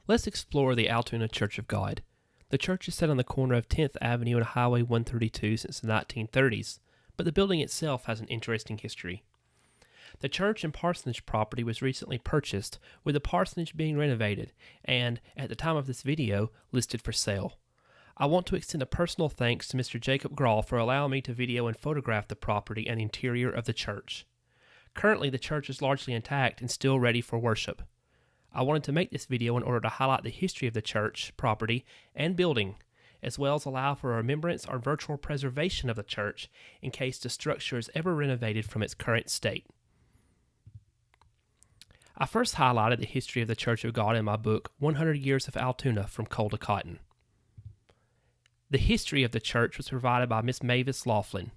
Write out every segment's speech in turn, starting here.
Let's explore the Altoona Church of God. The church is set on the corner of 10th Avenue and Highway 132 since the 1930s, but the building itself has an interesting history. The church and parsonage property was recently purchased, with the parsonage being renovated and, at the time of this video, listed for sale. I want to extend a personal thanks to Mr. Jacob Grawl for allowing me to video and photograph the property and interior of the church. Currently, the church is largely intact and still ready for worship. I wanted to make this video in order to highlight the history of the church, property, and building, as well as allow for a remembrance or virtual preservation of the church in case the structure is ever renovated from its current state. I first highlighted the history of the Church of God in my book, 100 Years of Altoona from Coal to Cotton. The history of the church was provided by Miss Mavis Laughlin.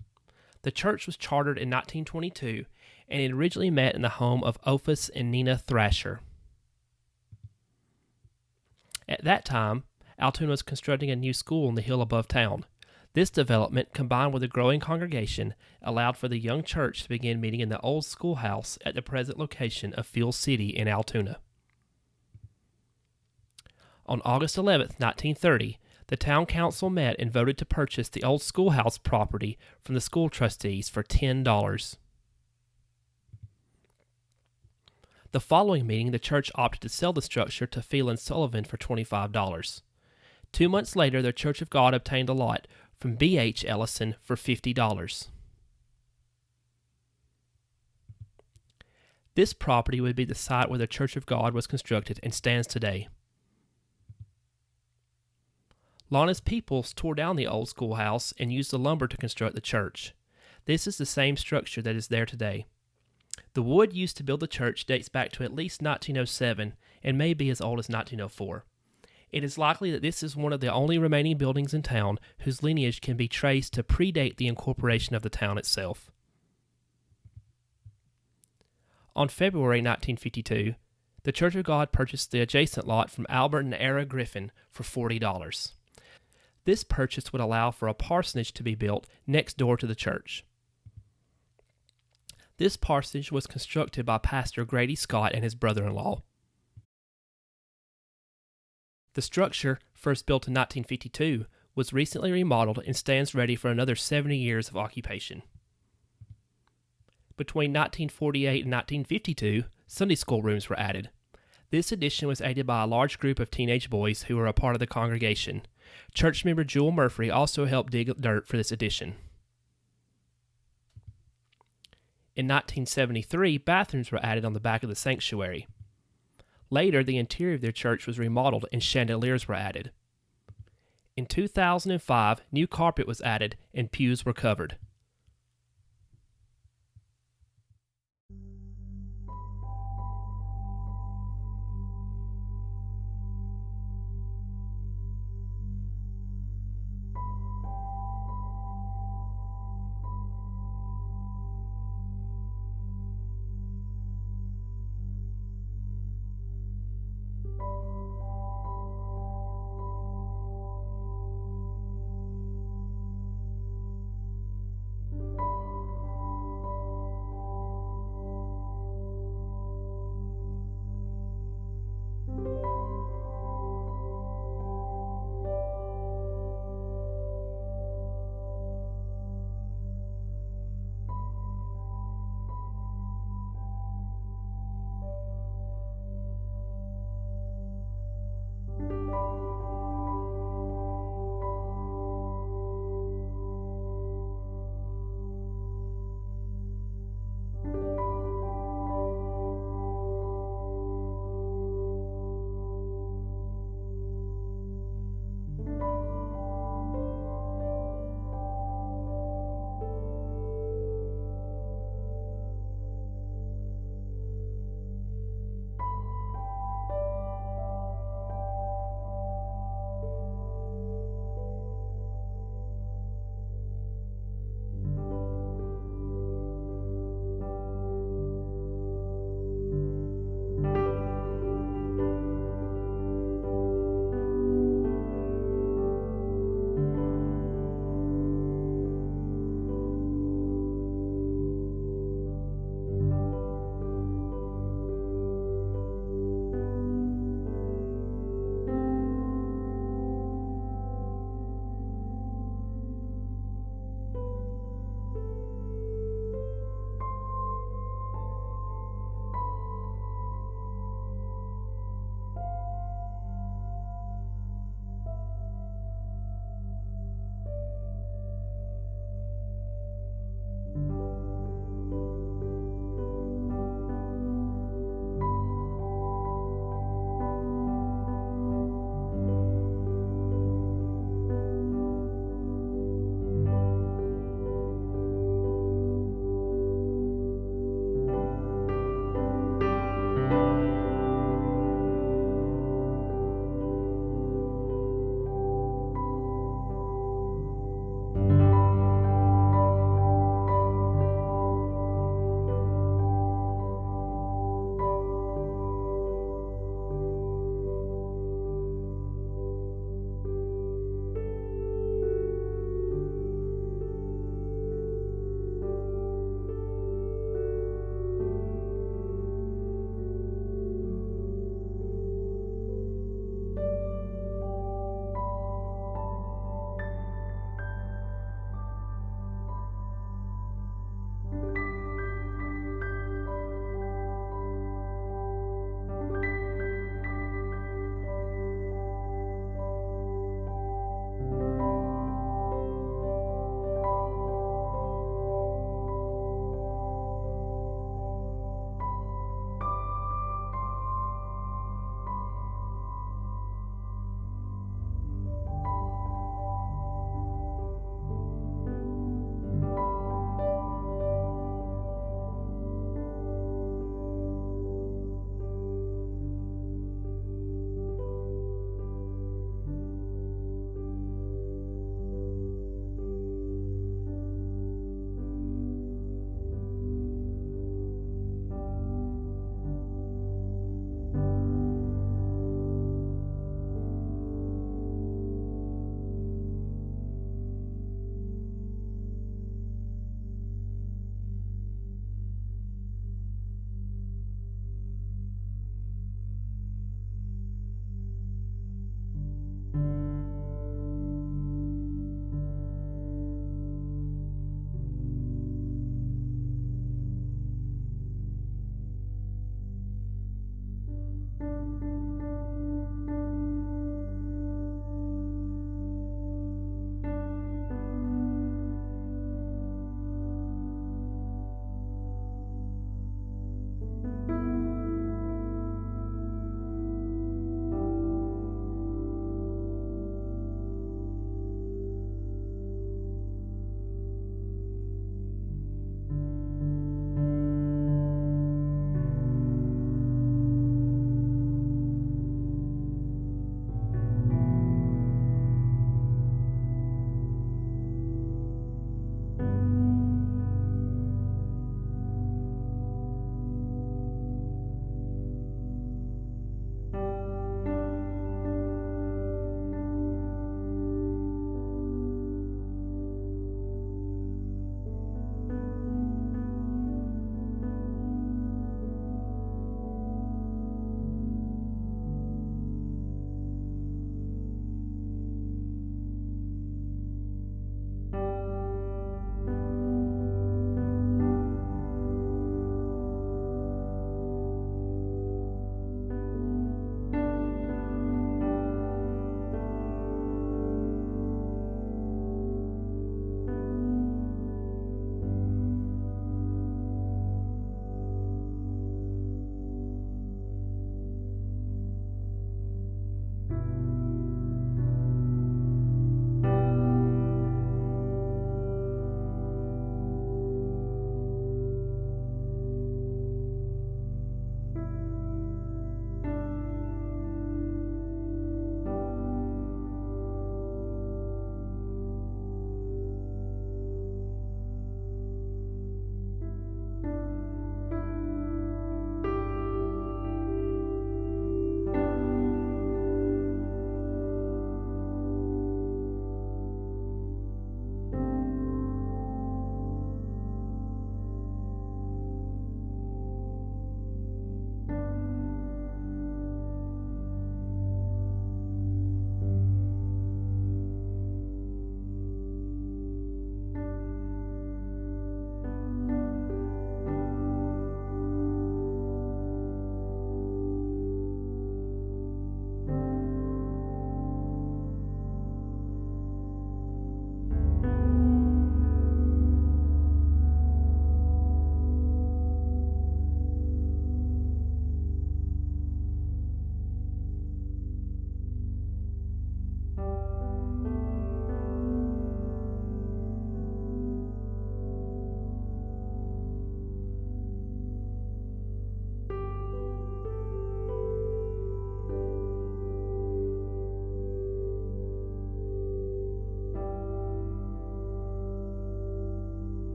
The church was chartered in 1922, and it originally met in the home of Ophis and Nina Thrasher. At that time, Altoona was constructing a new school on the hill above town. This development, combined with a growing congregation, allowed for the young church to begin meeting in the old schoolhouse at the present location of Field City in Altoona. On August 11, 1930, the town council met and voted to purchase the old schoolhouse property from the school trustees for $10. The following meeting, the church opted to sell the structure to Phelan Sullivan for $25. 2 months later, the Church of God obtained a lot from B.H. Ellison for $50. This property would be the site where the Church of God was constructed and stands today. Lana's Peoples tore down the old schoolhouse and used the lumber to construct the church. This is the same structure that is there today. The wood used to build the church dates back to at least 1907 and may be as old as 1904. It is likely that this is one of the only remaining buildings in town whose lineage can be traced to predate the incorporation of the town itself. On February 1952, the Church of God purchased the adjacent lot from Albert and Era Griffin for $40. This purchase would allow for a parsonage to be built next door to the church. This parsonage was constructed by Pastor Grady Scott and his brother-in-law. The structure, first built in 1952, was recently remodeled and stands ready for another 70 years of occupation. Between 1948 and 1952, Sunday school rooms were added. This addition was aided by a large group of teenage boys who were a part of the congregation. Church member Jewel Murphy also helped dig dirt for this addition. In 1973, bathrooms were added on the back of the sanctuary. Later, the interior of their church was remodeled and chandeliers were added. In 2005, new carpet was added and pews were covered.